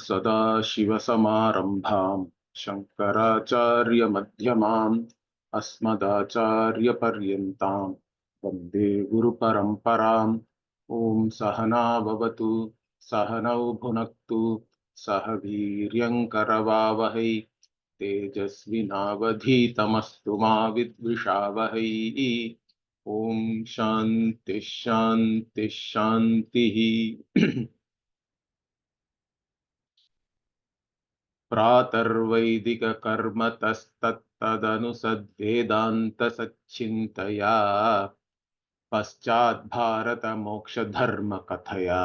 सदाशिवसमारम्भां शङ्कराचार्यमध्यमाम् अस्मदाचार्यपर्यन्तां वन्दे गुरुपरम्पराम्। ॐ सहना भवतु सहनौ भुनक्तु सह वीर्यङ्करवावहै तेजस्विनावधीतमस्तु मा विद्विषावहै। ॐ शान्ति शान्ति शान्तिः। प्रातर्वैदिककर्म तस्तत्तदनुसद्वेदान्तसच्चिन्तया पश्चाद्भारतमोक्षधर्मकथया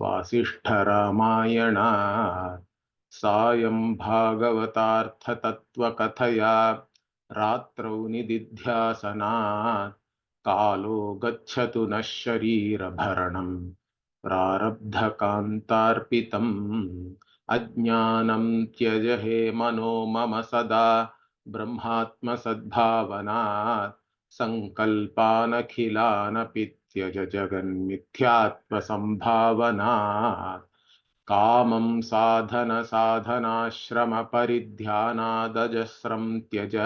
वासिष्ठरामायणात् सायं भागवतार्थतत्त्वकथया रात्रौ निदिध्यासनात् कालो गच्छतु नः शरीरभरणं प्रारब्धकान्तार्पितम् अज्ञानं त्यज हे मनो मम सदा ब्रह्मात्मसद्भावनात् संकल्पानखिलानपि त्यज जगन्मिथ्यात्वसंभावनात् कामं साधन साधनाश्रम परिध्यानादजस्रं त्यज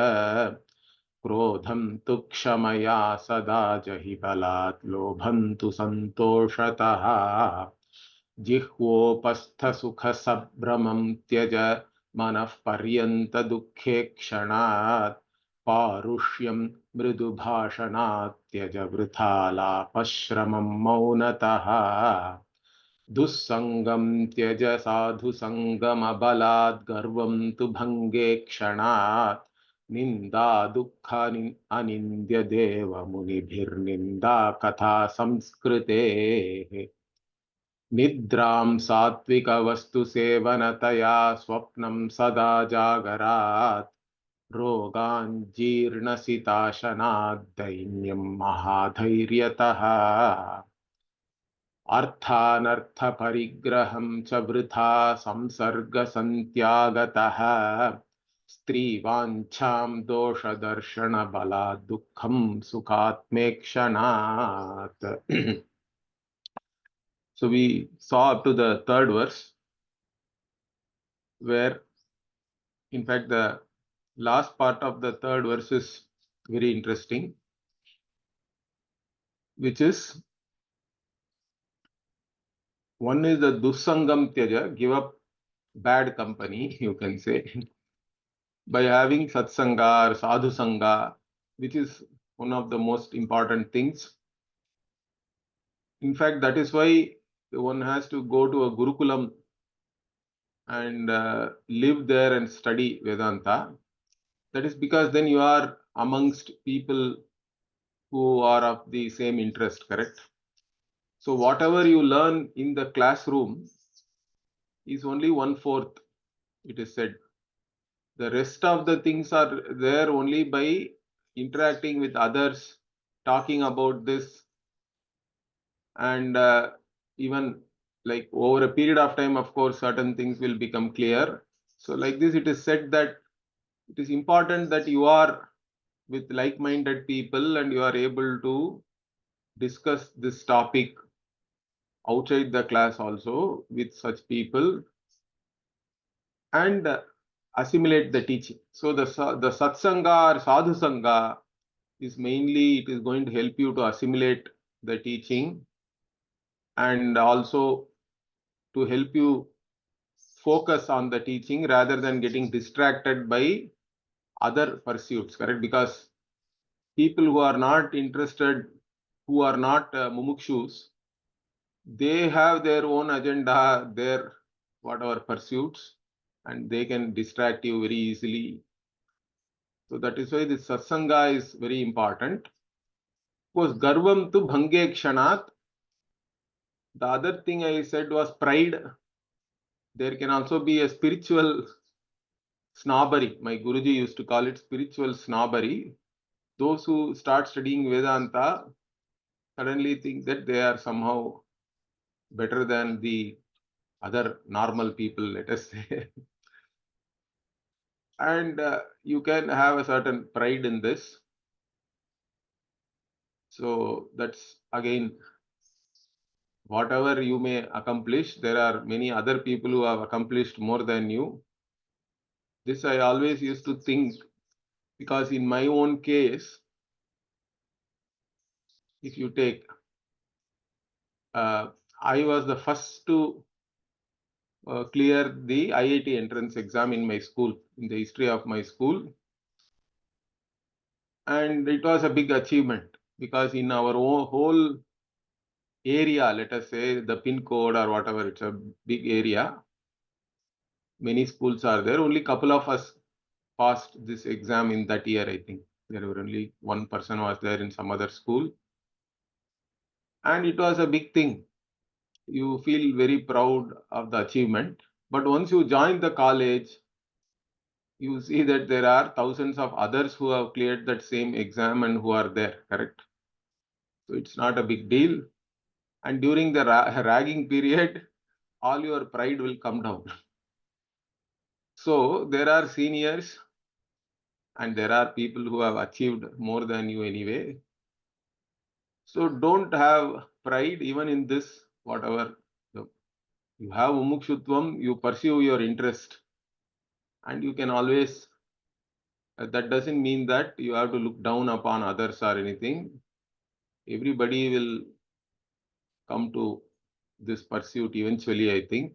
क्रोधं तु क्षमया सदा जहि बलात् लोभं तु सन्तोषतः जिह्वोपस्थसुखसभ्रमं त्यज मनः पर्यन्तदुःखे क्षणात् पारुष्यं मृदुभाषणात् त्यज वृथालापश्रमं मौनतः दुस्संगं त्यज साधुसंगमबलात् गर्वं तु भङ्गे क्षणात् निन्दा दुःख अनिन्द्य देव मुनिभिर्निन्दा कथा संस्कृतेः निद्रां सात्विक वस्तु सेवनतया स्वप्नं सदा जागरात् रोगान् जीर्णसिताशनात् दैन्यं महाधैर्यतः अर्थानर्थपरिग्रहं च वृथा संसर्गसन्त्यागतः स्त्रीवाञ्छां दोषदर्शनबलात् दुःखं सुखात्मेक्षणात्. So we saw up to the third verse, where in fact the last part of the third verse is very interesting, which is, one is the dussangam tyaja, give up bad company, you can say, by having satsanga or sadhu sangha, which is one of the most important things. In fact, that is why one has to go to a Gurukulam and live there and study Vedanta. That is because then you are amongst people who are of the same interest, correct? So whatever you learn in the classroom is only 1/4, it is said. The rest of the things are there only by interacting with others, talking about this, and even like over a period of time, of course, certain things will become clear. So like this, it is said that it is important that you are with like-minded people and you are able to discuss this topic outside the class also with such people and assimilate the teaching. So the satsanga or sadhu sangha is mainly, it is going to help you to assimilate the teaching and also to help you focus on the teaching rather than getting distracted by other pursuits, correct? Because people who are not interested, who are not mumukshus, they have their own agenda, their whatever pursuits, and they can distract you very easily. So that is why this satsanga is very important. Of course, garvam tu bhange kshanat. The other thing I said was pride. There can also be a spiritual snobbery. My Guruji used to call it spiritual snobbery. Those who start studying Vedanta suddenly think that they are somehow better than the other normal people, let us say. And you can have a certain pride in this. So that's again whatever you may accomplish, there are many other people who have accomplished more than you. This I always used to think, because in my own case, if you take, I was the first to clear the IIT entrance exam in my school, in the history of my school. And it was a big achievement, because in our whole area, let us say the pin code or whatever, it's a big area, many schools are there, only couple of us passed this exam in that year. I think there were only one person was there in some other school, and it was a big thing. You feel very proud of the achievement. But once you join the college, you see that there are thousands of others who have cleared that same exam and who are there, correct? So it's not a big deal. And during the ragging period, all your pride will come down. So there are seniors and there are people who have achieved more than you anyway. So don't have pride even in this, whatever. You have mumukshutvam, you pursue your interest, and you can always, that doesn't mean that you have to look down upon others or anything. Everybody will come to this pursuit eventually, I think.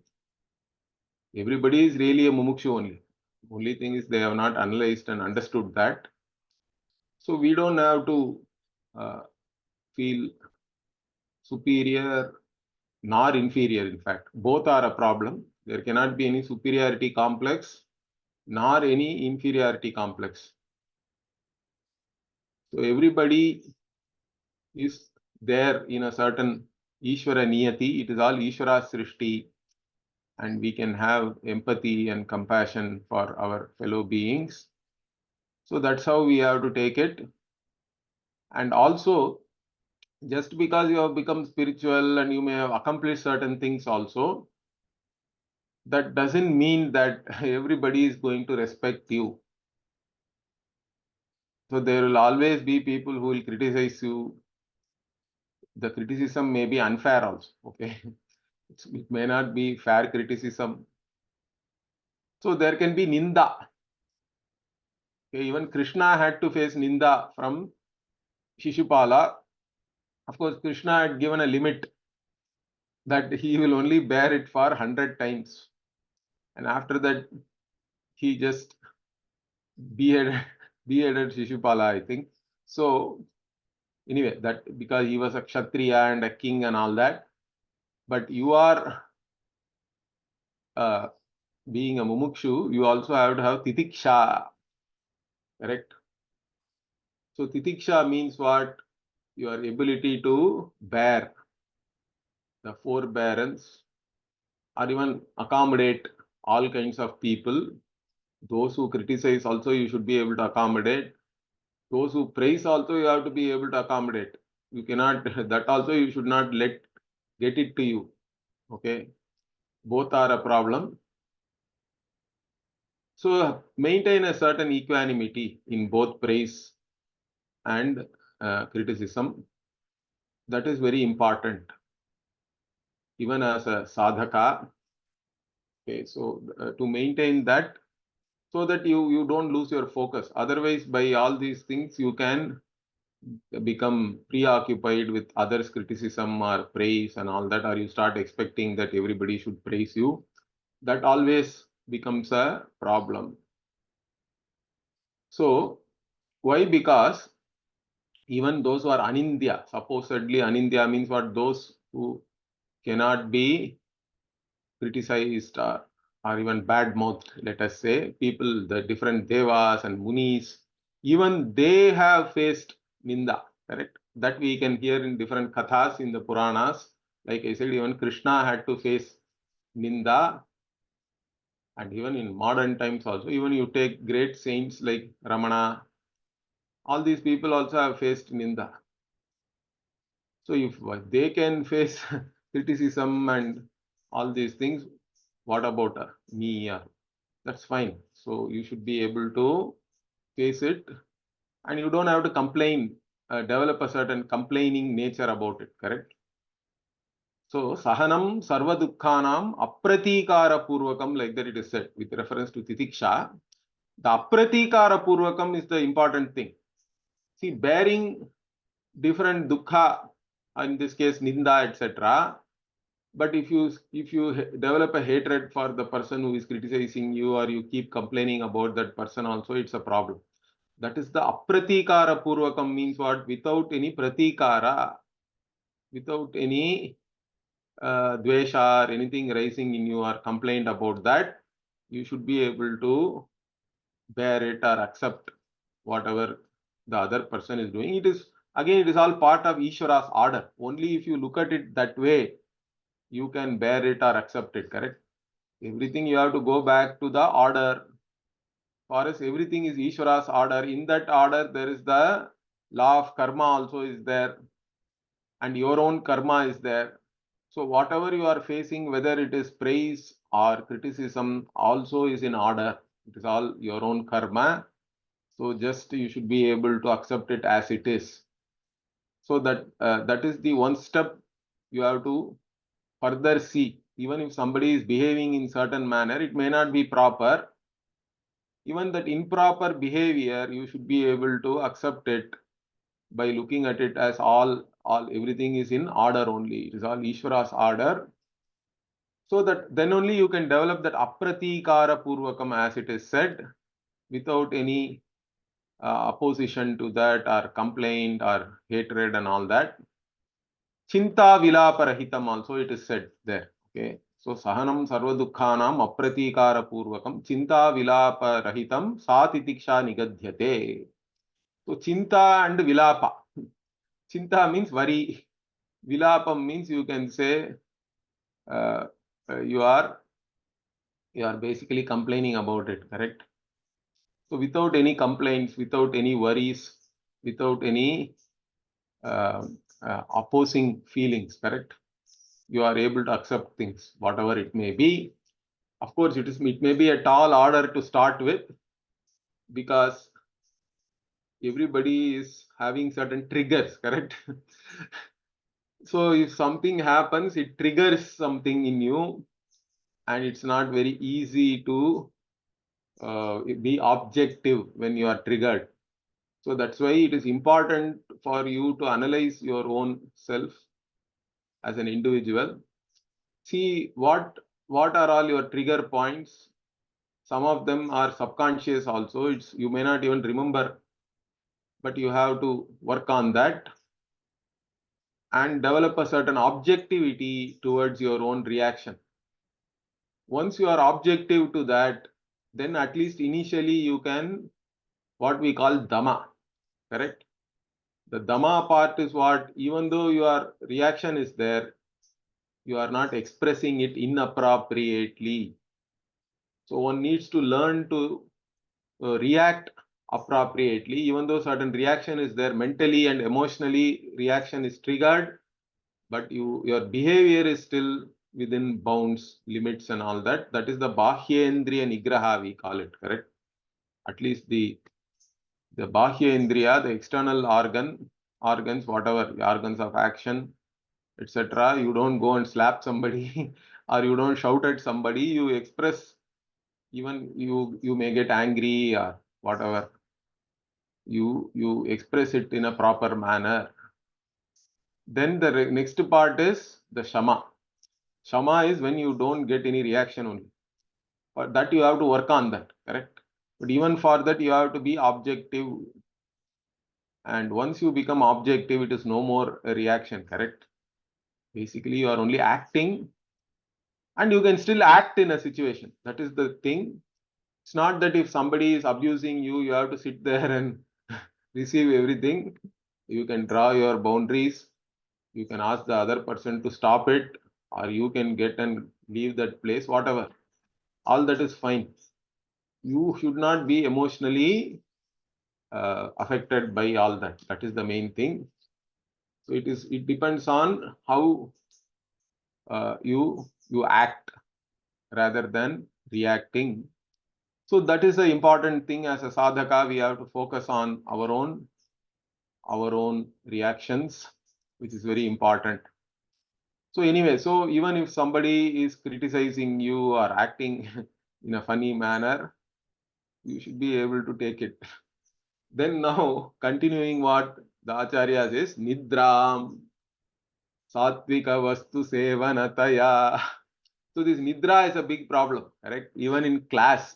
Everybody is really a mumukshu only. Only thing is they have not analyzed and understood that. So we don't have to feel superior nor inferior. In fact, both are a problem. There cannot be any superiority complex nor any inferiority complex. So everybody is there in a certain Ishvara Niyati. It is all Ishvara Srishti, and we can have empathy and compassion for our fellow beings. So that's how we have to take it. And also, just because you have become spiritual and you may have accomplished certain things also, that doesn't mean that everybody is going to respect you. So there will always be people who will criticize you. The criticism may be unfair also, okay? It may not be fair criticism. So there can be ninda. Okay, even Krishna had to face ninda from Shishupala. Of course, Krishna had given a limit that he will only bear it for 100 times. And after that, he just beheaded, beheaded Shishupala, I think. So anyway, that because he was a Kshatriya and a king and all that. But you are being a mumukshu, you also have to have titiksha, correct? So titiksha means what? Your ability to bear the forbearance or even accommodate all kinds of people. Those who criticize also you should be able to accommodate. Those who praise also you have to be able to accommodate. You cannot, that also you should not let get it to you. Okay. Both are a problem. So maintain a certain equanimity in both praise and criticism. That is very important. Even as a sadhaka. Okay. So to maintain that, so that you don't lose your focus. Otherwise, by all these things, you can become preoccupied with others' criticism or praise and all that, or you start expecting that everybody should praise you. That always becomes a problem. So why? Because even those who are anindya, supposedly anindya means what? Those who cannot be criticized or even bad mouthed, let us say, people, the different devas and munis, even they have faced ninda, correct? That we can hear in different kathas in the Puranas. Like I said, even Krishna had to face ninda, and even in modern times also, even you take great saints like Ramana, all these people also have faced ninda. So if they can face criticism and all these things, what about me? That's fine. So you should be able to face it, and you don't have to complain, develop a certain complaining nature about it, correct? So sahanam sarva dukkhanam apratikara purvakam, like that it is said with reference to titiksha. The apratikara purvakam is the important thing. See, bearing different dukkha, in this case ninda, etc. But if you develop a hatred for the person who is criticizing you, or you keep complaining about that person also, it's a problem. That is the apratikara purvakam, means what? Without any pratikara, without any dvesha or anything rising in you or complaint about that, you should be able to bear it or accept whatever the other person is doing. It is all part of Ishvara's order. Only if you look at it that way, you can bear it or accept it, correct? Everything you have to go back to the order. For us, everything is Ishvara's order. In that order, there is the law of karma also is there, and your own karma is there. So whatever you are facing, whether it is praise or criticism, also is in order. It is all your own karma. So just you should be able to accept it as it is. So that is the one step you have to further see. Even if somebody is behaving in certain manner, it may not be proper. Even that improper behavior, you should be able to accept it by looking at it as all everything is in order only. It is all Ishvara's order. So that then only you can develop that apratikara purvakam, as it is said, without any opposition to that or complaint or hatred and all that. Chinta vilaparahitam also it is said there. Okay. So sahanam sarva dukkhanam apratikara purvakam chinta vilaparahitam satitiksha nigadhyate. So chinta and vilapa. Chinta means worry. Vilapam means you can say you are basically complaining about it, correct? So without any complaints, without any worries, without any opposing feelings, correct? You are able to accept things, whatever it may be. Of course, it may be a tall order to start with, because everybody is having certain triggers, correct? So if something happens, it triggers something in you, and it's not very easy to be objective when you are triggered. So that's why it is important for you to analyze your own self as an individual. See what are all your trigger points. Some of them are subconscious also. You may not even remember, but you have to work on that and develop a certain objectivity towards your own reaction. Once you are objective to that, then at least initially you can, what we call dhamma, correct? The dhamma part is what, even though your reaction is there, you are not expressing it inappropriately. So one needs to learn to react appropriately, even though certain reaction is there mentally and emotionally, reaction is triggered, but your behavior is still within bounds, limits and all that. That is the bahyendriya nigraha, we call it, correct? At least the bahyendriya, the external organs, whatever the organs of action, etc. You don't go and slap somebody or you don't shout at somebody. You express, even you may get angry or whatever. You express it in a proper manner. Then the next part is the shama. Shama is when you don't get any reaction only. But that you have to work on that, correct? But even for that, you have to be objective. And once you become objective, it is no more a reaction, correct? Basically, you are only acting, and you can still act in a situation. That is the thing. It's not that if somebody is abusing you, you have to sit there and receive everything. You can draw your boundaries. You can ask the other person to stop it, or you can get and leave that place, whatever. All that is fine. You should not be emotionally affected by all that. That is the main thing. So it depends on how you act rather than reacting. So that is the important thing. As a sadhaka, we have to focus on our own reactions, which is very important. So anyway, so even if somebody is criticizing you or acting in a funny manner, you should be able to take it. Then now, continuing what the Acharya says, Nidram Satvika Vastu Sevanataya. So this Nidra is a big problem, correct? Even in class,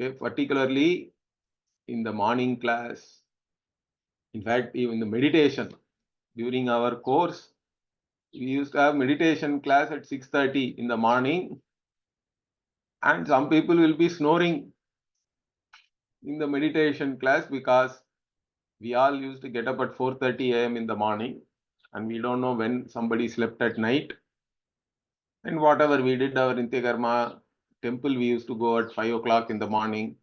okay, particularly in the morning class. In fact, even the meditation during our course, we used to have meditation class at 6:30 in the morning, and some people will be snoring in the meditation class because we all used to get up at 4:30 a.m. in the morning, and we don't know when somebody slept at night. And whatever we did, our Nityakarma temple, we used to go at 5 o'clock in the morning,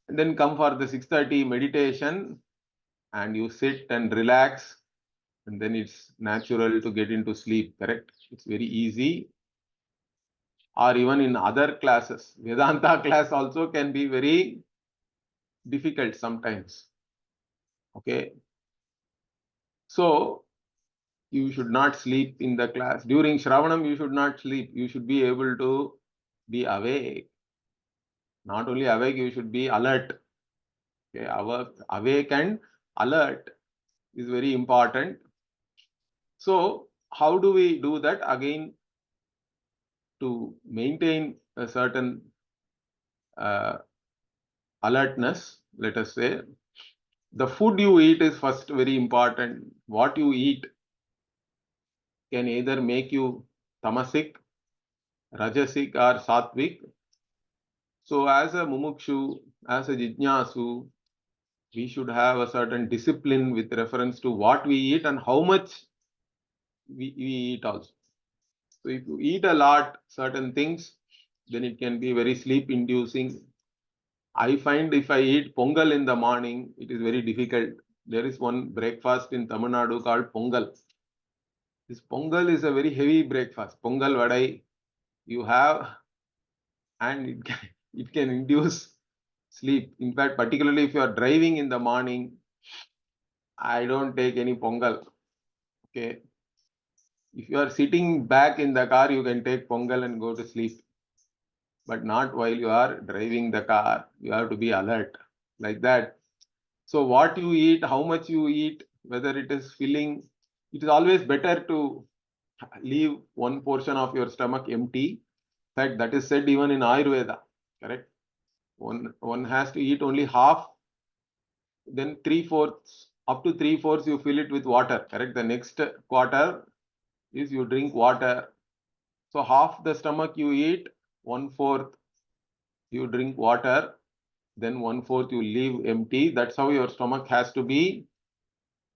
and then come for the 6:30 meditation, and you sit and relax, and then it's natural to get into sleep, correct? It's very easy. Or even in other classes, Vedanta class also can be very difficult sometimes. Okay. So you should not sleep in the class. During Shravanam, you should not sleep. You should be able to be awake. Not only awake, you should be alert. Okay. Awake and alert is very important. So how do we do that? Again, to maintain a certain alertness, let us say, the food you eat is first very important. What you eat can either make you tamasic, rajasic, or sattvic. So as a mumukshu, as a jijnasu, we should have a certain discipline with reference to what we eat and how much we eat also. So if you eat a lot, certain things, then it can be very sleep inducing. I find if I eat pongal in the morning, it is very difficult. There is one breakfast in Tamil Nadu called pongal. This pongal is a very heavy breakfast. Pongal vadai you have, and it can induce sleep. In fact, particularly if you are driving in the morning, I don't take any pongal. Okay. If you are sitting back in the car, you can take pongal and go to sleep. But not while you are driving the car. You have to be alert like that. So what you eat, how much you eat, whether it is filling, it is always better to leave one portion of your stomach empty. In fact, that is said even in Ayurveda, correct? One has to eat only half, then 3/4, up to 3/4 you fill it with water, correct? The next quarter is you drink water. So half the stomach you eat, 1/4 you drink water, then 1/4 you leave empty. That's how your stomach has to be.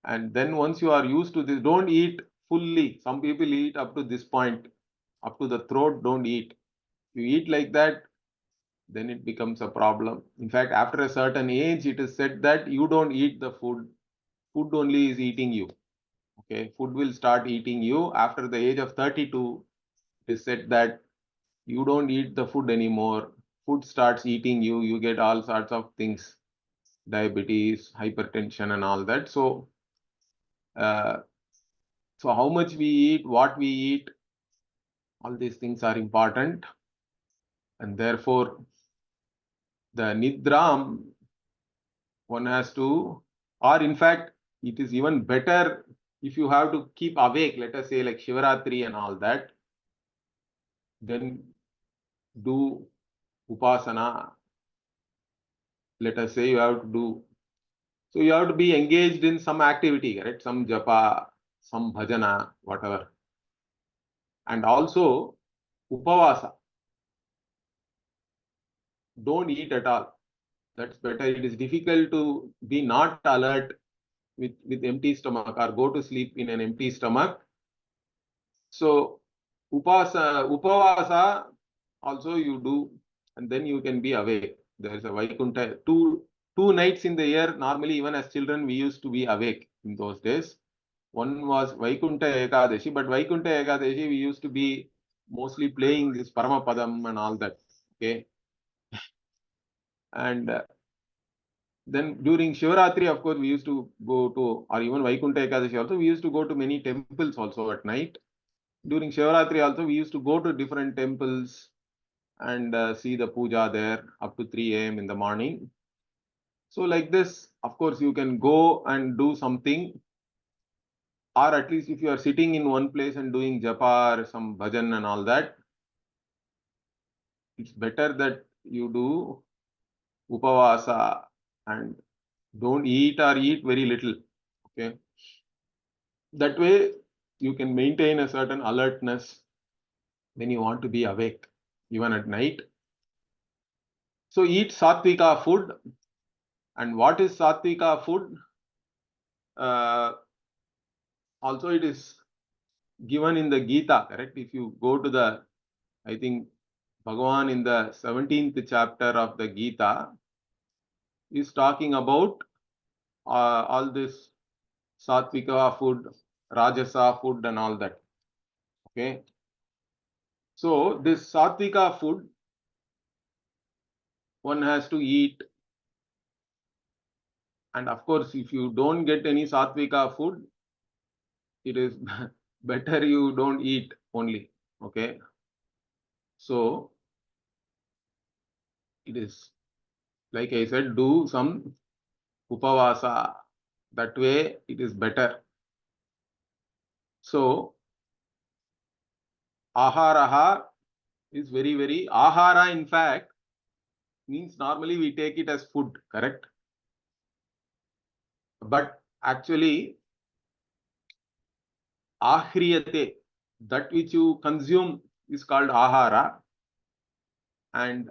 And then once you are used to this, don't eat fully. Some people eat up to this point, up to the throat, don't eat. You eat like that, then it becomes a problem. In fact, after a certain age, it is said that you don't eat the food. Food only is eating you. Okay, food will start eating you after the age of 32. It is said that you don't eat the food anymore. Food starts eating you. You get all sorts of things, diabetes, hypertension, and all that. Uh, so how much we eat, what we eat, all these things are important, and therefore the nidram one has to, or in fact, it is even better if you have to keep awake, let us say like Shivaratri and all that, then do upasana. Let us say you have to do, so you have to be engaged in some activity, correct? Some japa, some bhajana, whatever. And also upavasa. Don't eat at all. That's better. It is difficult to be not alert with empty stomach or go to sleep in an empty stomach. So upavasa also you do, and then you can be awake. There is a Vaikunta, two nights in the year. Normally, even as children, we used to be awake in those days. One was Vaikunta Ekadashi, but Vaikunta Ekadashi, we used to be mostly playing this Paramapadam and all that. Okay. And Then during Shivaratri, of course, we used to go to, or even Vaikuntha Ekadashi also, we used to go to many temples also at night. During Shivaratri also, we used to go to different temples and see the puja there up to 3 a.m. in the morning. So like this, of course, you can go and do something, or at least if you are sitting in one place and doing japa or some bhajan and all that, it's better that you do upavasa and don't eat or eat very little. Okay. That way you can maintain a certain alertness when you want to be awake, even at night. So eat sattvika food. And what is sattvika food? Also it is given in the Gita, correct? If you go to the, I think Bhagavan in the 17th chapter of the Gita is talking about all this sattvika food, rajasa food and all that. Okay. So this sattvika food, one has to eat. And of course, if you don't get any sattvika food, it is better you don't eat only. Okay. So it is, like I said, do some upavasa. That way it is better. So aharaha is very, very, ahara in fact means normally we take it as food, correct? But actually ahriyate, that which you consume is called ahara, and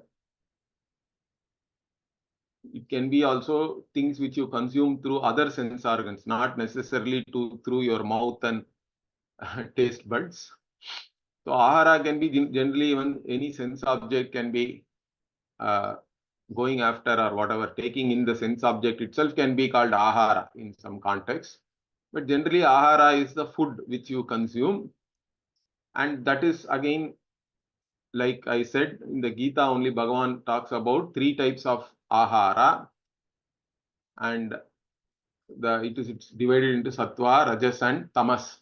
it can be also things which you consume through other sense organs, not necessarily through your mouth and taste buds. So ahara can be generally even any sense object can be going after or whatever, taking in the sense object itself can be called ahara in some context. But generally ahara is the food which you consume, and that is again, like I said, in the Gita only Bhagavan talks about 3 types of ahara, and it's divided into sattva, rajas and tamas.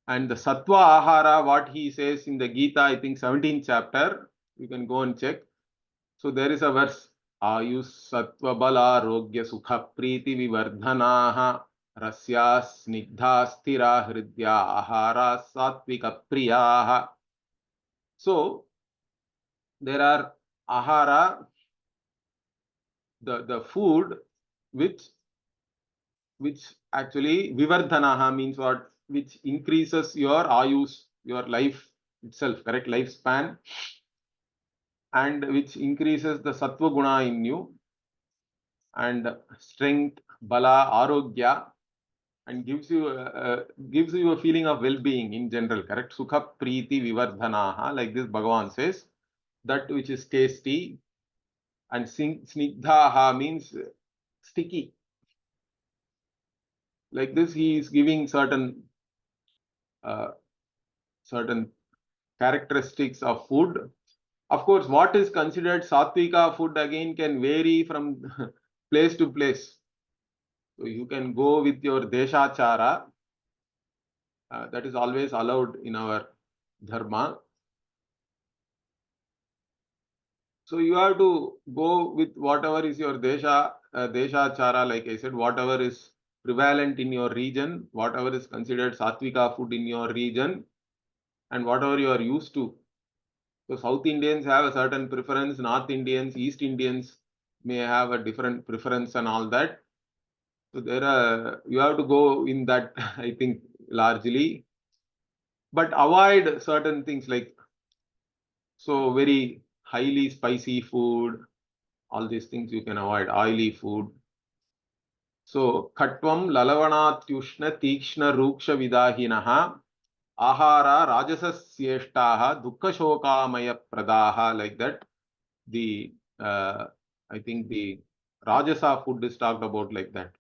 And the sattva ahara, what he says in the Gita, I think 17th chapter, you can go and check. So there is a verse, ayus sattva bala rogya sukha priti vivardhanaha rasya snigdha sthira hridya ahara sattvika priyaha. So there are ahara, the food which actually vivardhanaha means what? Which increases your ayus, your life itself, correct? Lifespan, and which increases the sattva guna in you, and strength, bala, arogya, and gives you a feeling of well-being in general, correct? Sukha priti vivardhanaha, like this Bhagavan says, that which is tasty, and snigdhaha means sticky. Like this, he is giving certain characteristics of food. Of course, what is considered sattvika food again can vary from place to place. So you can go with your deshachara, that is always allowed in our dharma. So you have to go with whatever is your deshachara, like I said, whatever is prevalent in your region, whatever is considered sattvika food in your region, and whatever you are used to. So South Indians have a certain preference, North Indians, East Indians may have a different preference and all that. So there are, you have to go in that, I think, largely, but avoid certain things like, so very highly spicy food, all these things you can avoid, oily food. So khatvam lalavanatyushna tikshna ruksha vidahinaha ahara rajasasyeshtaha dukkha shokamaya pradaha, like that. The I think the rajasa food is talked about like that.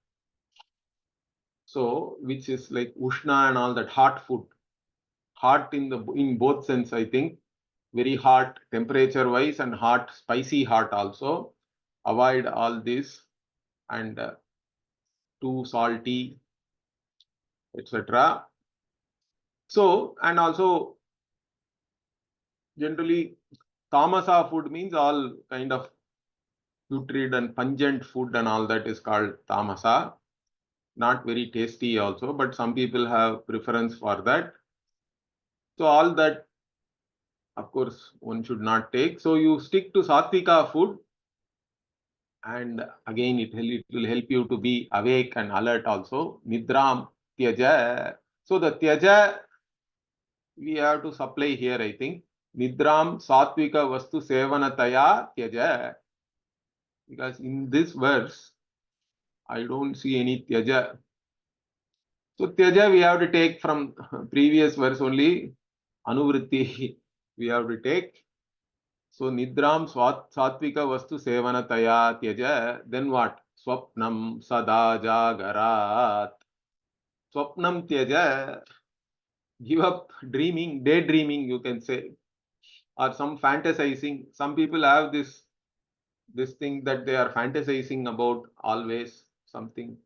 So which is like ushna and all that, hot food, hot in both sense, I think, very hot temperature wise and hot spicy hot also. Avoid all this. and too salty, etc. So, and also generally tamasa food means all kind of putrid and pungent food and all that is called tamasa. Not very tasty also, but some people have preference for that. So all that, of course, one should not take. So you stick to sattvika food, and again it will help you to be awake and alert also. Nidram tyaja. So the tyaja we have to supply here, I think. Nidram sattvika vastu sevanataya tyaja. Because in this verse, I don't see any tyaja. So tyaja we have to take from previous verse only. Anuvritti we have to take. So nidram sattvika vastu sevanataya tyaja. Then what? Swapnam sada jagarat. Swapnam tyaja. Give up dreaming, daydreaming, you can say, or some fantasizing. Some people have this thing that they are fantasizing about always something,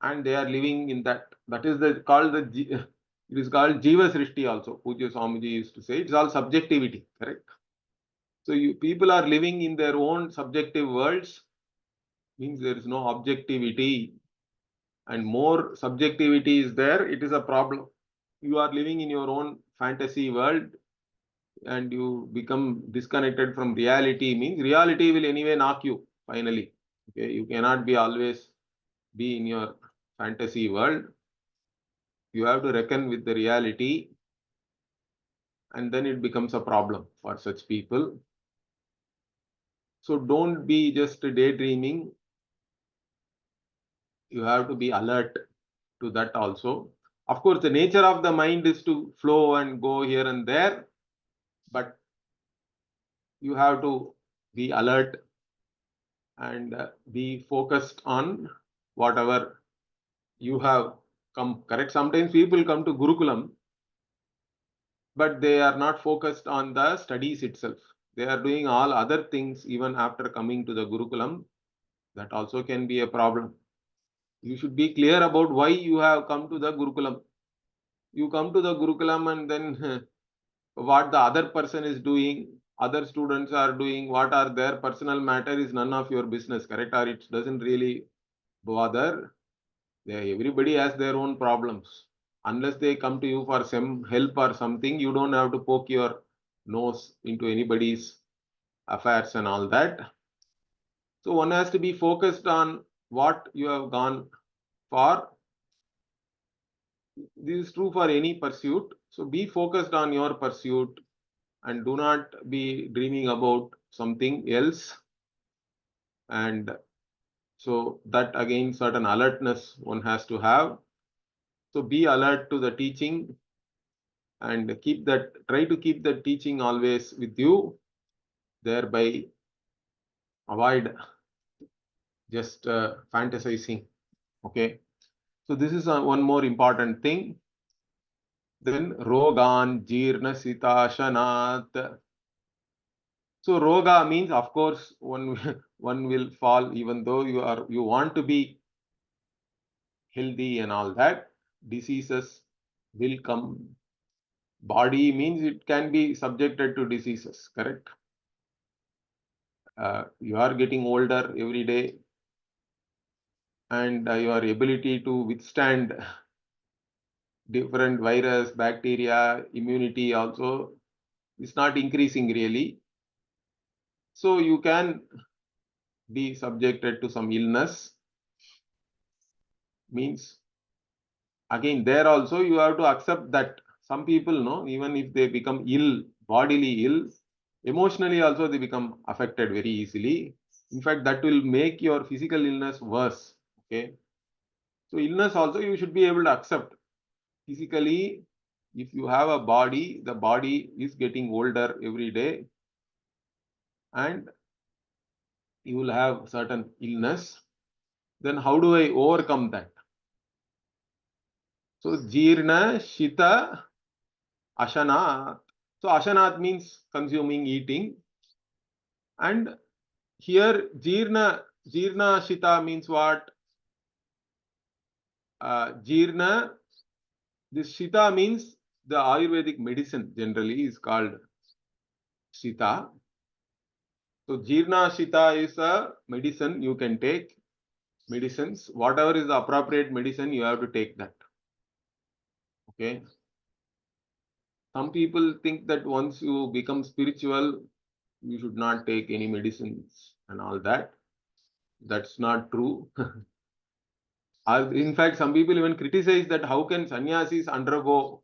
and they are living in that. That is it is called Jiva Srishti also. Pujya Swamiji used to say it's all subjectivity, correct? So people are living in their own subjective worlds, means there is no objectivity, and more subjectivity is there, it is a problem. You are living in your own fantasy world and you become disconnected from reality, means reality will anyway knock you finally. Okay, you cannot be always be in your fantasy world. You have to reckon with the reality, and then it becomes a problem for such people. So don't be just daydreaming. You have to be alert to that also. Of course, the nature of the mind is to flow and go here and there, but you have to be alert and be focused on whatever you have come, correct? Sometimes people come to Gurukulam, but they are not focused on the studies itself. They are doing all other things even after coming to the Gurukulam. That also can be a problem. You should be clear about why you have come to the Gurukulam. You come to the Gurukulam and then what the other person is doing, other students are doing, what are their personal matter is none of your business, correct? Or it doesn't really bother. Everybody has their own problems. Unless they come to you for some help or something, you don't have to poke your nose into anybody's affairs and all that. So one has to be focused on what you have gone for. This is true for any pursuit. So be focused on your pursuit and do not be dreaming about something else. And so that again, certain alertness one has to have. So be alert to the teaching and try to keep the teaching always with you, thereby avoid just fantasizing. Okay. So this is one more important thing. Then rogan jirna sitashanat. So roga means, of course, one will fall, even though you want to be healthy and all that. Diseases will come. Body means it can be subjected to diseases, correct? You are getting older every day, and your ability to withstand different virus, bacteria, immunity also is not increasing really. So you can be subjected to some illness. Means again there also you have to accept that some people know, even if they become ill, bodily ill, emotionally also they become affected very easily. In fact, that will make your physical illness worse. Okay. So illness also you should be able to accept. Physically, if you have a body, the body is getting older every day and you will have certain illness. Then how do I overcome that? So jirna, shita, ashanat. So ashanat means consuming, eating. And here jirna Jirna Shita means what? Jirna, this Shita means the Ayurvedic medicine generally is called Shita. So Jirna Shita is a medicine you can take. Medicines, whatever is the appropriate medicine, you have to take that. Okay. Some people think that once you become spiritual, you should not take any medicines and all that. That's not true. In fact, some people even criticize that how can sannyasis undergo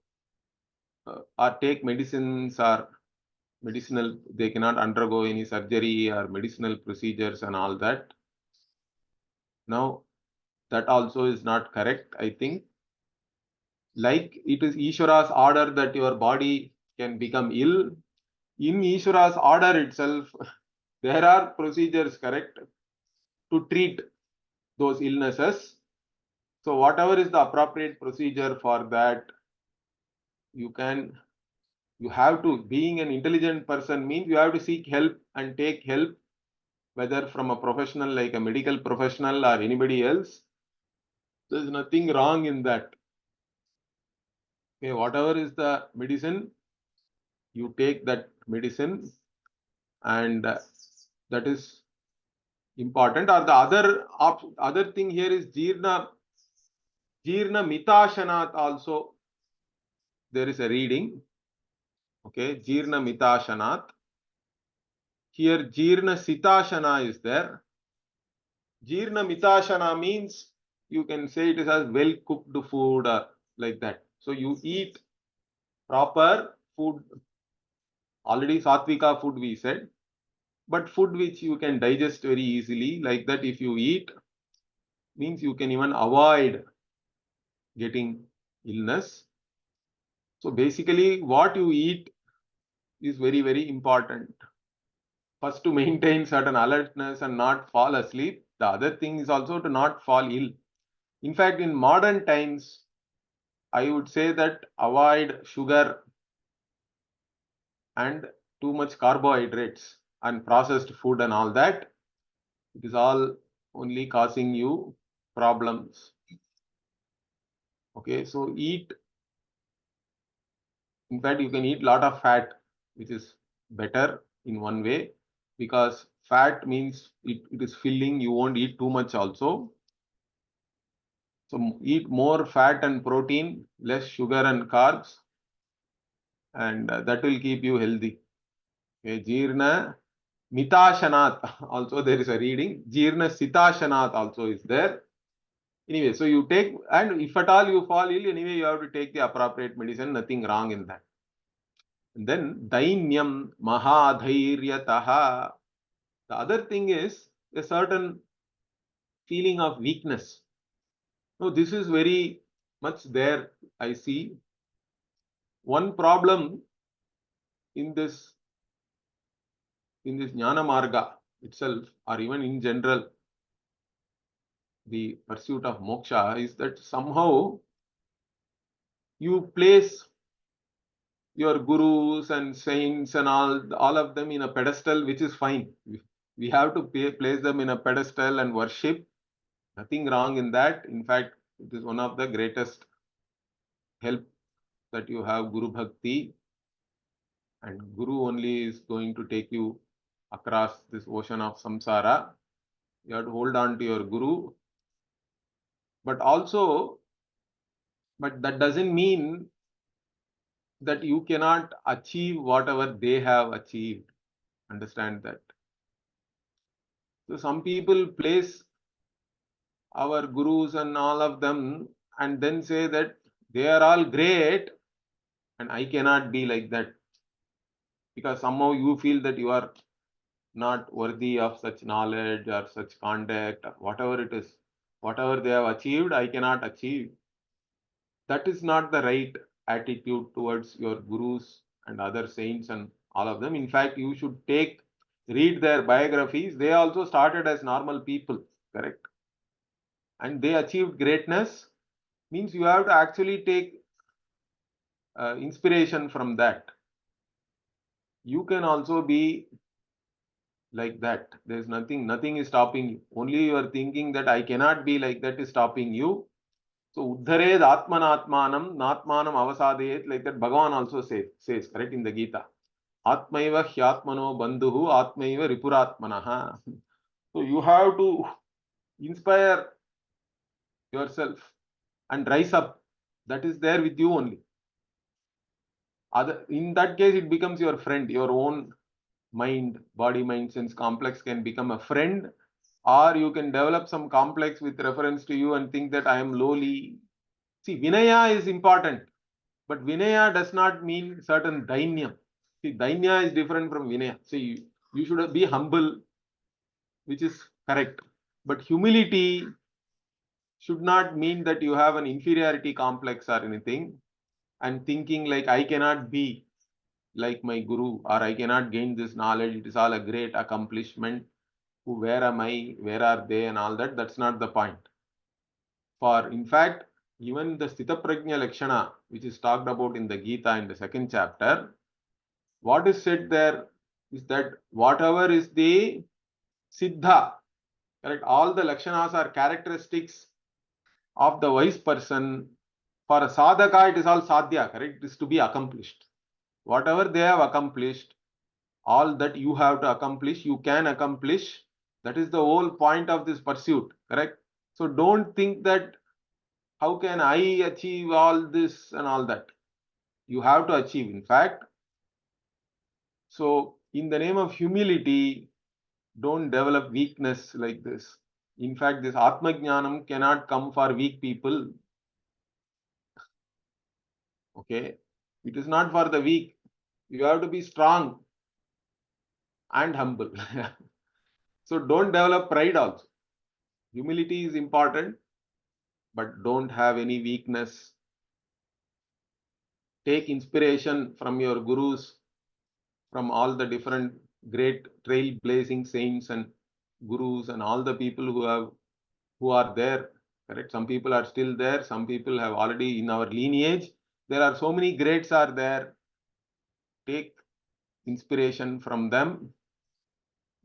or take medicines or medicinal, they cannot undergo any surgery or medicinal procedures and all that. Now, that also is not correct, I think. Like it is Ishvara's order that your body can become ill, in Ishvara's order itself, there are procedures, correct, to treat those illnesses. So whatever is the appropriate procedure for that, you have to, being an intelligent person means you have to seek help and take help, whether from a professional like a medical professional or anybody else. There's nothing wrong in that. Okay, whatever is the medicine, you take that medicine, and that is important. Or the other thing here is Jirna Mitashanat also there is a reading. Okay, Jirna Mitashanat. Here Jirna Sitashana is there. Jirna Mitashana means you can say it is as well cooked food or like that. So you eat proper food, already Satvika food we said, but food which you can digest very easily, like that if you eat, means you can even avoid getting illness. So basically what you eat is very, very important. First, to maintain certain alertness and not fall asleep. The other thing is also to not fall ill. In fact, in modern times, I would say that avoid sugar and too much carbohydrates and processed food and all that. It is all only causing you problems. Okay, so eat. In fact, you can eat a lot of fat, which is better in one way, because fat means it is filling. You won't eat too much also. So eat more fat and protein, less sugar and carbs, and that will keep you healthy. Okay, Jirna Mitashanat, also there is a reading. Jirna Sitashanat also is there. Anyway, so you take, and if at all you fall ill, anyway, you have to take the appropriate medicine, nothing wrong in that. And then Dainyam Mahadhairyataha. The other thing is a certain feeling of weakness. So this is very much there, I see. One problem in this Jnana Marga itself, or even in general, the pursuit of moksha, is that somehow you place your gurus and saints and all of them in a pedestal, which is fine. We have to place them in a pedestal and worship. Nothing wrong in that. In fact, it is one of the greatest help that you have Guru Bhakti, and Guru only is going to take you across this ocean of samsara. You have to hold on to your Guru, but that doesn't mean that you cannot achieve whatever they have achieved. Understand that. So some people place our gurus and all of them and then say that they are all great and I cannot be like that, because somehow you feel that you are not worthy of such knowledge or such conduct or whatever it is. Whatever they have achieved, I cannot achieve. That is not the right attitude towards your gurus and other saints and all of them. In fact, you should read their biographies. They also started as normal people, correct? And they achieved greatness, means you have to actually take inspiration from that. You can also be like that. There's nothing is stopping you. Only you are thinking that I cannot be like that is stopping you. So uddhared atmanatmanam natmanam avasadayet, like that Bhagavan also says, correct, in the Gita. Atmaiva hyatmano bandhuhu atmaiva ripuratmanaha. So you have to inspire yourself and rise up. That is there with you only. In that case, it becomes your friend. Your own mind, body, mind, sense complex can become a friend, or you can develop some complex with reference to you and think that I am lowly. See, Vinaya is important, but Vinaya does not mean certain Dainyam. See, Dainya is different from Vinaya. See, you should be humble, which is correct. But humility should not mean that you have an inferiority complex or anything and thinking like I cannot be like my guru or I cannot gain this knowledge. It is all a great accomplishment. Where am I? Where are they? And all that. That's not the point. For in fact, even the Sthita Prajna Lakshana, which is talked about in the Gita in the second chapter, what is said there is that whatever is the Siddha, correct? All the Lakshanas are characteristics of the wise person. For a sadhaka, it is all sadhya, correct? It is to be accomplished. Whatever they have accomplished, all that you have to accomplish, you can accomplish. That is the whole point of this pursuit, correct? So don't think that how can I achieve all this and all that. You have to achieve, in fact. So in the name of humility, don't develop weakness like this. In fact, this Atma Jnanam cannot come for weak people. Okay, it is not for the weak. You have to be strong and humble. So don't develop pride also. Humility is important, but don't have any weakness. Take inspiration from your gurus, from all the different great trailblazing saints and gurus and all the people who are there. Correct. Some people are still there. Some people have already in our lineage. There are so many greats are there. Take inspiration from them.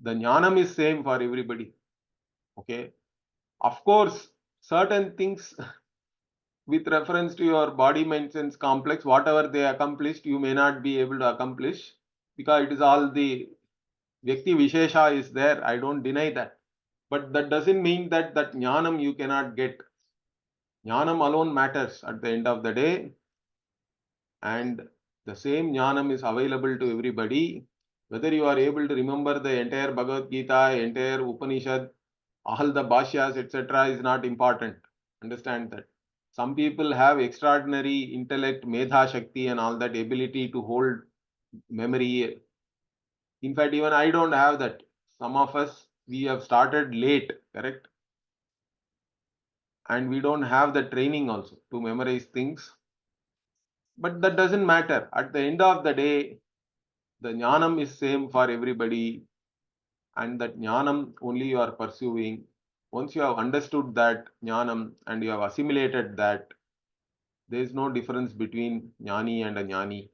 The jnanam is same for everybody. Okay. Of course, certain things with reference to your body, mind, sense complex, whatever they accomplished, you may not be able to accomplish because it is all the Vyakti Vishesha is there. I don't deny that. But that doesn't mean that jnanam you cannot get. Jnanam alone matters at the end of the day. And the same jnanam is available to everybody. Whether you are able to remember the entire Bhagavad Gita, entire Upanishad, all the Bhashyas, etc. is not important. Understand that. Some people have extraordinary intellect, Medha Shakti and all that ability to hold memory. In fact, even I don't have that. Some of us, we have started late, correct? And we don't have the training also to memorize things. But that doesn't matter. At the end of the day, the jnanam is same for everybody. And that jnanam only you are pursuing. Once you have understood that jnanam and you have assimilated that, there is no difference between jnani and a jnani.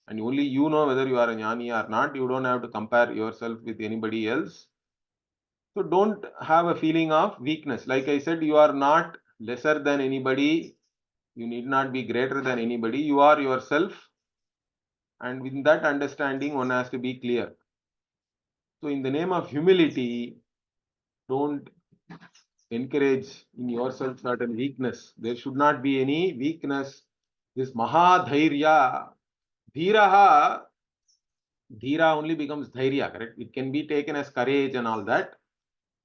And only you know whether you are a jnani or not. You don't have to compare yourself with anybody else. So don't have a feeling of weakness. Like I said, you are not lesser than anybody. You need not be greater than anybody. You are yourself. And with that understanding, one has to be clear. So in the name of humility, don't encourage in yourself certain weakness. There should not be any weakness. This Mahadhairya, Dhiraha, Dhira only becomes Dhairya, correct? It can be taken as courage and all that.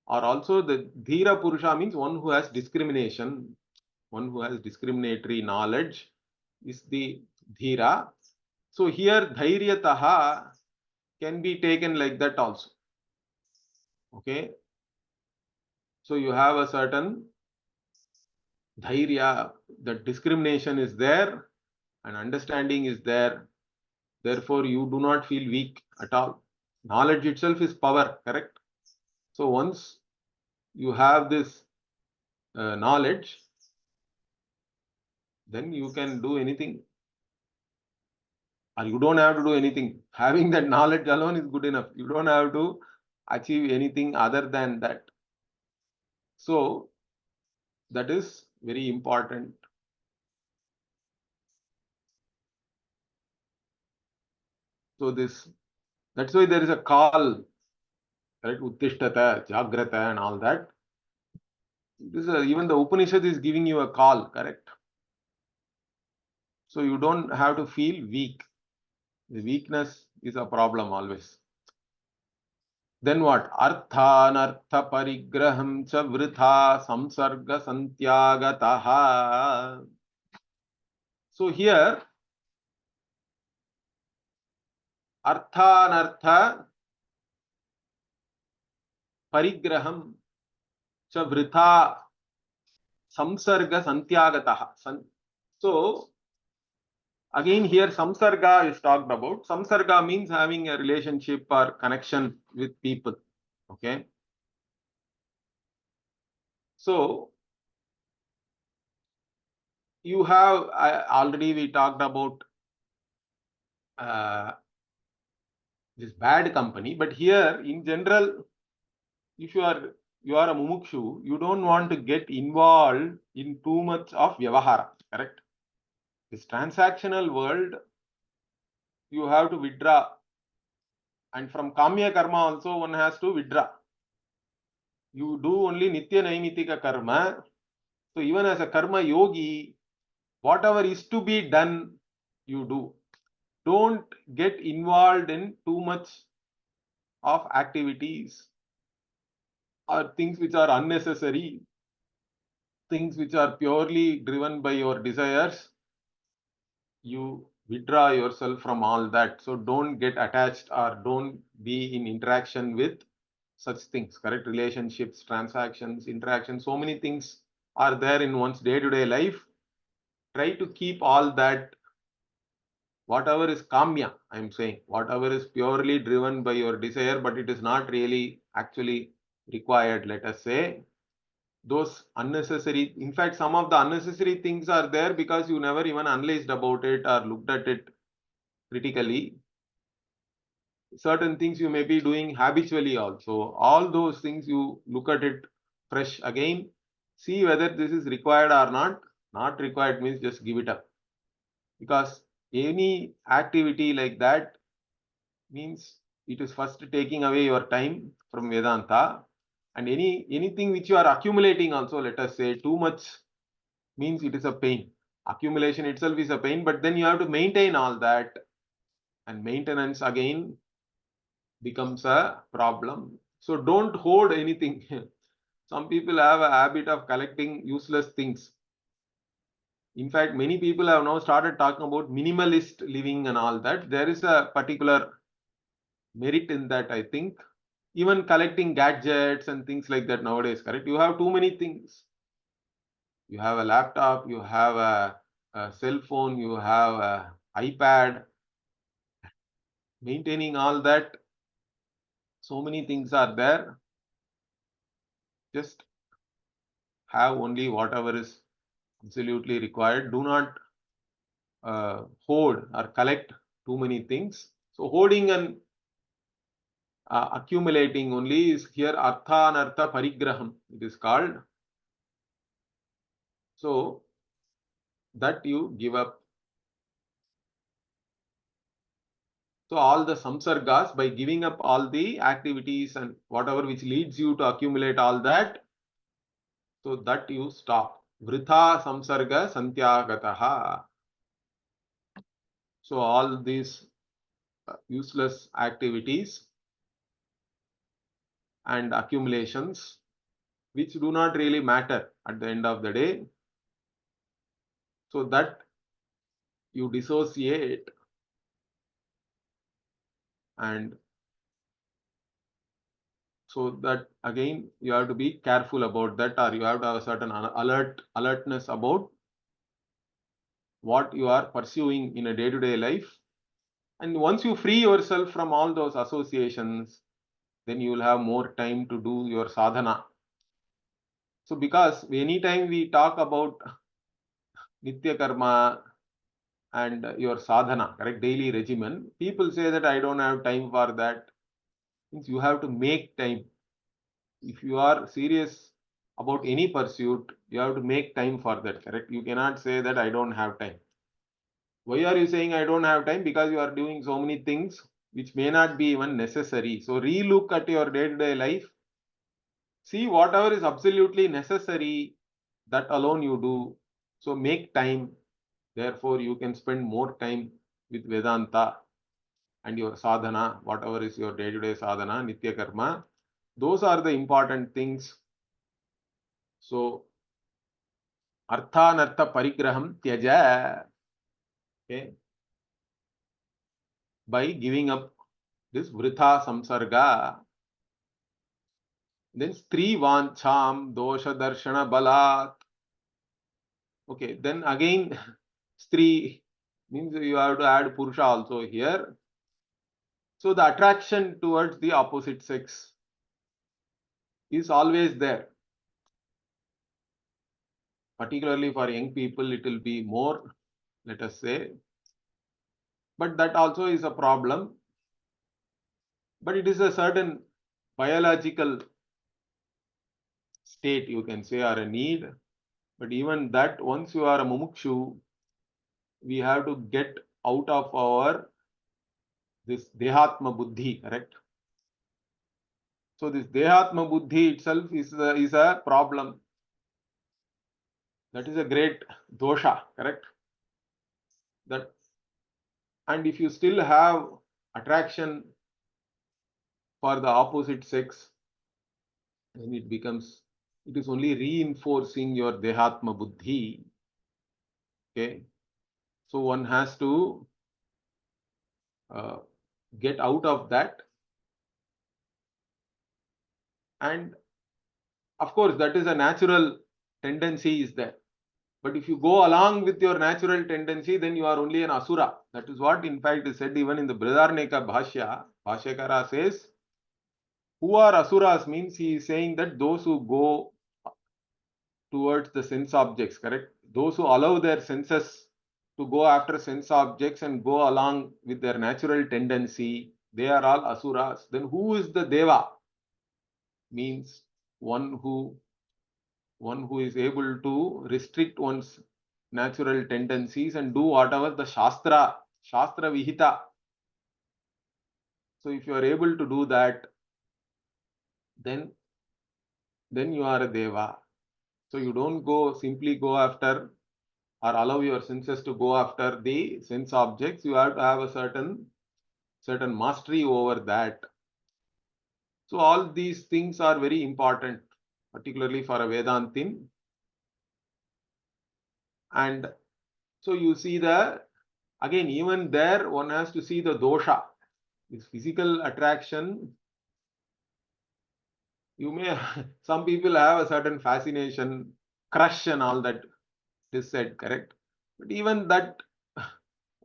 Or also the Dhira Purusha means one who has discrimination, one who has discriminatory knowledge is the Dhira. So here Dhairyataha can be taken like that also. Okay. So you have a certain Dhairya, the discrimination is there and understanding is there. Therefore, you do not feel weak at all. Knowledge itself is power, correct? So once you have this knowledge, then you can do anything. Or you don't have to do anything. Having that knowledge alone is good enough. You don't have to achieve anything other than that. So that is very important. So that's why there is a call, right? Uttishtata, Jagrata, and all that. Even the Upanishad is giving you a call, correct? So you don't have to feel weak. The weakness is a problem always. Then what? Arthanartha parigraham cha vritha samsarga santyagataha. So here, arthanartha parigraham cha vritha samsarga santyagataha. So again here samsarga is talked about. Samsarga means having a relationship or connection with people. Okay. So you have already we talked about this bad company, but here in general, if you are a mumukshu, you don't want to get involved in too much of vyavahara, correct? This transactional world, you have to withdraw, and from kamya karma also one has to withdraw. You do only nitya naimitika karma. So even as a karma yogi, whatever is to be done, you do. Don't get involved in too much of activities or things which are unnecessary, things which are purely driven by your desires. You withdraw yourself from all that. So don't get attached or don't be in interaction with such things, correct? Relationships, transactions, interactions, so many things are there in one's day-to-day life. Try to keep all that. Whatever is kamya, I'm saying, whatever is purely driven by your desire, but it is not really actually required, let us say, those unnecessary, in fact, some of the unnecessary things are there because you never even analyzed about it or looked at it critically. Certain things you may be doing habitually also. All those things you look at it fresh again, see whether this is required or not. Not required means just give it up. Because any activity like that means it is first taking away your time from Vedanta. And anything which you are accumulating also, let us say, too much means it is a pain. Accumulation itself is a pain, but then you have to maintain all that. And maintenance again becomes a problem. So don't hoard anything. Some people have a habit of collecting useless things. In fact, many people have now started talking about minimalist living and all that. There is a particular merit in that, I think. Even collecting gadgets and things like that nowadays, correct? You have too many things. You have a laptop, you have a cell phone, you have a iPad. Maintaining all that, so many things are there. Just have only whatever is absolutely required. Do not hoard or collect too many things. So hoarding and accumulating only is here artha anartha parigraham, it is called. So that you give up. So all the samsargas, by giving up all the activities and whatever which leads you to accumulate all that, so that you stop. Vritha samsarga santyagataha. So all these useless activities and accumulations which do not really matter at the end of the day, so that you dissociate, and so that again you have to be careful about that, or you have to have a certain alertness about what you are pursuing in a day-to-day life. And once you free yourself from all those associations, then you will have more time to do your sadhana. So because anytime we talk about nitya karma and your sadhana, correct, daily regimen, people say that I don't have time for that. Means you have to make time. If you are serious about any pursuit, you have to make time for that, correct? You cannot say that I don't have time. Why are you saying I don't have time? Because you are doing so many things which may not be even necessary. So relook at your day-to-day life. See whatever is absolutely necessary, that alone you do. So make time. Therefore, you can spend more time with Vedanta and your sadhana, whatever is your day-to-day sadhana, nitya karma. Those are the important things. So, arthanartha parigraham tyaja. Okay. By giving up this vritha samsarga. Then stri vancham dosha darshana balat. Okay, then again stri means you have to add purusha also here. So the attraction towards the opposite sex is always there. Particularly for young people, it will be more, let us say. But that also is a problem. But it is a certain biological state, you can say, or a need. But even that, once you are a mumukshu, we have to get out of our this dehatma buddhi, correct? So this dehatma buddhi itself is a problem. That is a great dosha, correct? That, and if you still have attraction for the opposite sex, then it becomes, it is only reinforcing your dehatma buddhi. Okay, so one has to get out of that. And of course, that is a natural tendency is there. But if you go along with your natural tendency, then you are only an asura. That is what, in fact, is said even in the Brihadaranyaka Bhashya. Bhashyakara says, who are asuras means he is saying that those who go towards the sense objects, correct? Those who allow their senses to go after sense objects and go along with their natural tendency, they are all asuras. Then who is the deva? Means one who is able to restrict one's natural tendencies and do whatever the shastra vihita. So if you are able to do that, then you are a deva. So you don't simply go after or allow your senses to go after the sense objects. You have to have a certain mastery over that. So all these things are very important, particularly for a Vedantin. And so you see again, even there, one has to see the dosha. This physical attraction, you may, some people have a certain fascination, crush and all that is said, correct? But even that,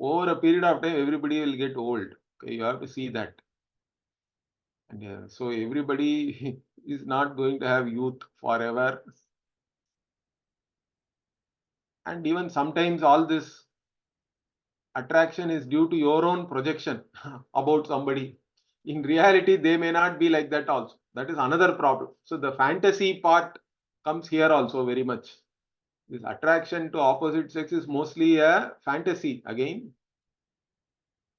over a period of time, everybody will get old. Okay, you have to see that. And so everybody is not going to have youth forever. And even sometimes all this attraction is due to your own projection about somebody. In reality, they may not be like that also. That is another problem. So the fantasy part comes here also very much. This attraction to opposite sex is mostly a fantasy again.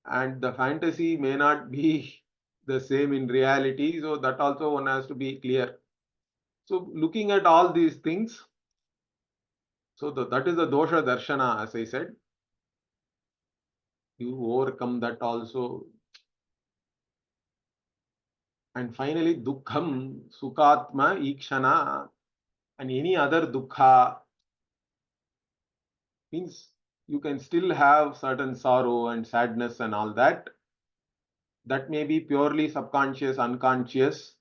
And the fantasy may not be the same in reality. So that also one has to be clear. So looking at all these things, so that is the dosha darshana, as I said. You overcome that also. And finally, dukkham, sukatma, ikshana, and any other dukkha means you can still have certain sorrow and sadness and all that. That may be purely subconscious, unconscious,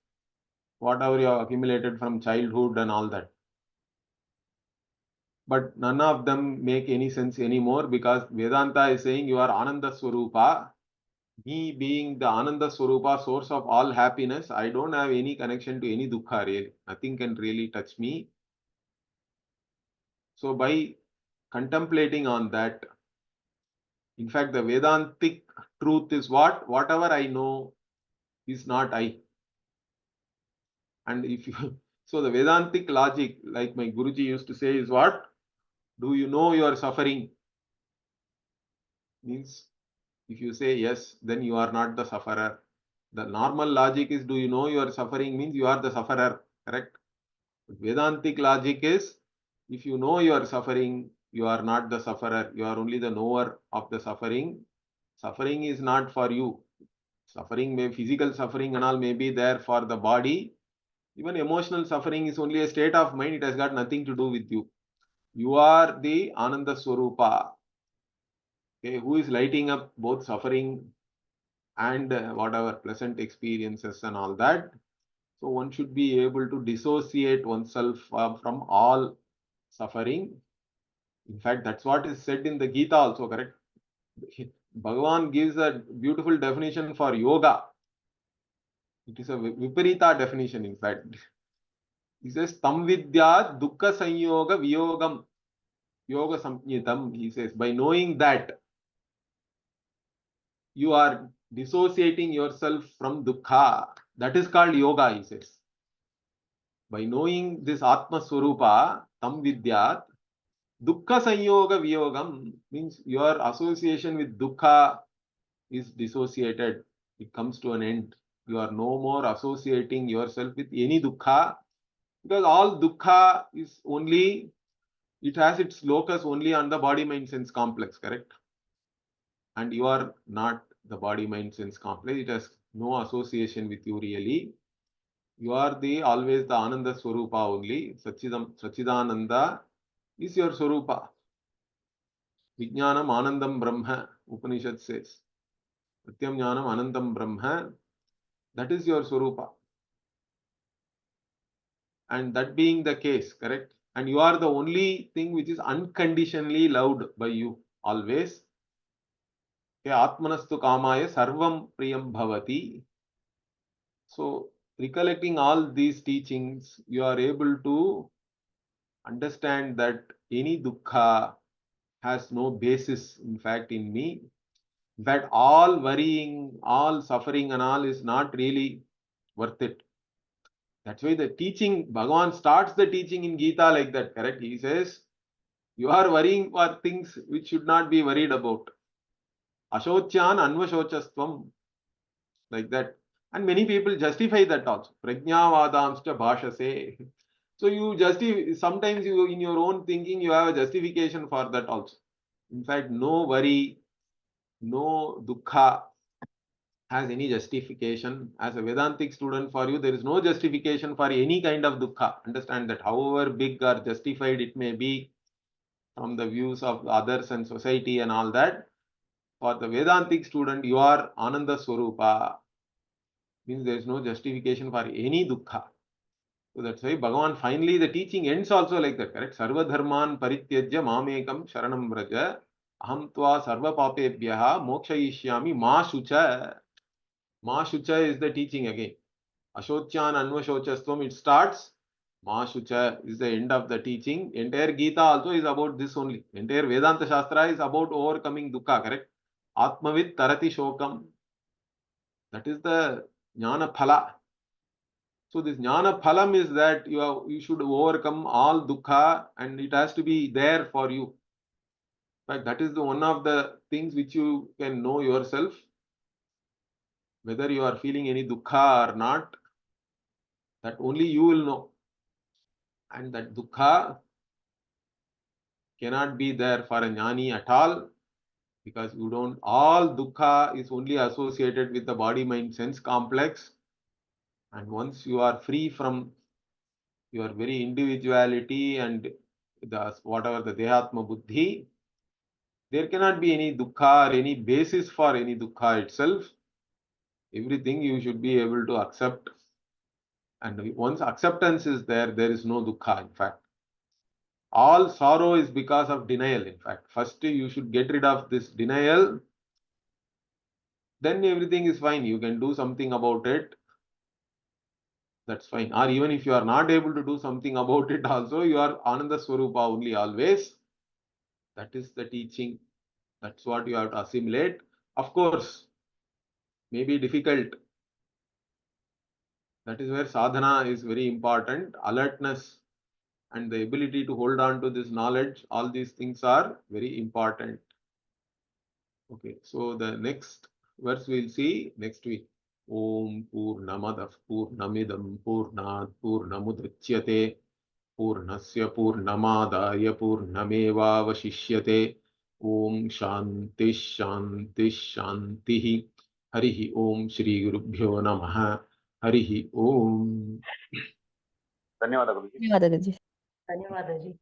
whatever you have accumulated from childhood and all that. But none of them make any sense anymore because Vedanta is saying you are Ananda Swarupa. Me being the Ananda Swarupa, source of all happiness, I don't have any connection to any dukkha really. Nothing can really touch me. So by contemplating on that, in fact, the Vedantic truth is what? Whatever I know is not I. And if you, so the Vedantic logic, like my Guruji used to say, is what? Do you know you are suffering? Means if you say yes, then you are not the sufferer. The normal logic is, do you know you are suffering, means you are the sufferer, correct? But Vedantic logic is, if you know you are suffering, you are not the sufferer, you are only the knower of the suffering. Suffering is not for you. Suffering, may physical suffering and all may be there for the body. Even emotional suffering is only a state of mind, it has got nothing to do with you. You are the Ananda Swarupa, okay, who is lighting up both suffering and whatever pleasant experiences and all that. So one should be able to dissociate oneself from all suffering. In fact, that's what is said in the Gita also, correct? Bhagavan gives a beautiful definition for yoga. It is a viparita definition, in fact. He says, Tam vidya dukkha sanyoga viyogam yoga samyitam. He says, by knowing that you are dissociating yourself from dukkha, that is called yoga, he says. By knowing this Atma Swarupa, Tam Vidyat, Dukkha Sanyoga Viyogam, means your association with dukkha is dissociated. It comes to an end. You are no more associating yourself with any dukkha, because all dukkha is only, it has its locus only on the body mind sense complex, correct? And you are not the body mind sense complex. It has no association with you really. You are the always the Ananda Swarupa only. Sachidananda is your Swarupa. Vijnanam Anandam Brahma, Upanishad says. Satyam Jnanam Anandam Brahma, that is your Swarupa. And that being the case, correct? And you are the only thing which is unconditionally loved by you always. Okay, Atmanastu Kamaya Sarvam Priyam Bhavati. So, recollecting all these teachings, you are able to understand that any dukkha has no basis, in fact, in me. In fact, all worrying, all suffering and all is not really worth it. That's why the teaching, Bhagavan starts the teaching in Gita like that, correct? He says, you are worrying for things which should not be worried about. Ashocyan anvashochastvam, like that. And many people justify that also. Prajnavadamscha bhashase. So you justify, sometimes you, in your own thinking, you have a justification for that also. In fact, no worry, no dukkha has any justification. As a Vedantic student for you, there is no justification for any kind of dukkha. Understand that however big or justified it may be from the views of others and society and all that, for the Vedantic student, you are Ananda Swarupa. Means there is no justification for any dukkha. So that's why Bhagavan, finally the teaching ends also like that, correct? Sarva dharman parityajya mamekam sharanam vraja aham tva sarva papebhyaha mokshayishyami ma shucha. Ma shucha is the teaching again. Ashocyan anvashochastvam, it starts. Ma shucha is the end of the teaching. Entire Gita also is about this only. Entire Vedanta Shastra is about overcoming dukkha, correct? Atmavit tarati shokam. That is the jnana phala. So this jnana phalam is that you should overcome all dukkha and it has to be there for you. In fact, that is the one of the things which you can know yourself, whether you are feeling any dukkha or not, that only you will know. And that dukkha cannot be there for a jnani at all, because you don't, all dukkha is only associated with the body mind sense complex. And once you are free from your very individuality and the whatever the dehatma buddhi, there cannot be any dukkha or any basis for any dukkha itself. Everything you should be able to accept. And once acceptance is there, there is no dukkha, in fact. All sorrow is because of denial, in fact. First, you should get rid of this denial. Then everything is fine. You can do something about it. That's fine. Or even if you are not able to do something about it also, you are Ananda Swarupa only always. That is the teaching. That's what you have to assimilate. Of course, may be difficult. That is where sadhana is very important. Alertness and the ability to hold on to this knowledge, all these things are very important. Okay, so the next verse we'll see next week. Om Purnamadav Purnamidam Purnat Purnamudachyate Purnasya Purnamadaya Purnamevavashishyate. Om Shanti Shanti Shanti. Harihi Om Shri Gurubhyo Namaha. Harihi Om. ಧನ್ಯವಾದ ಗುರುಜಿ. ಧನ್ಯವಾದ ಗುರುಜಿ. ಧನ್ಯವಾದ G.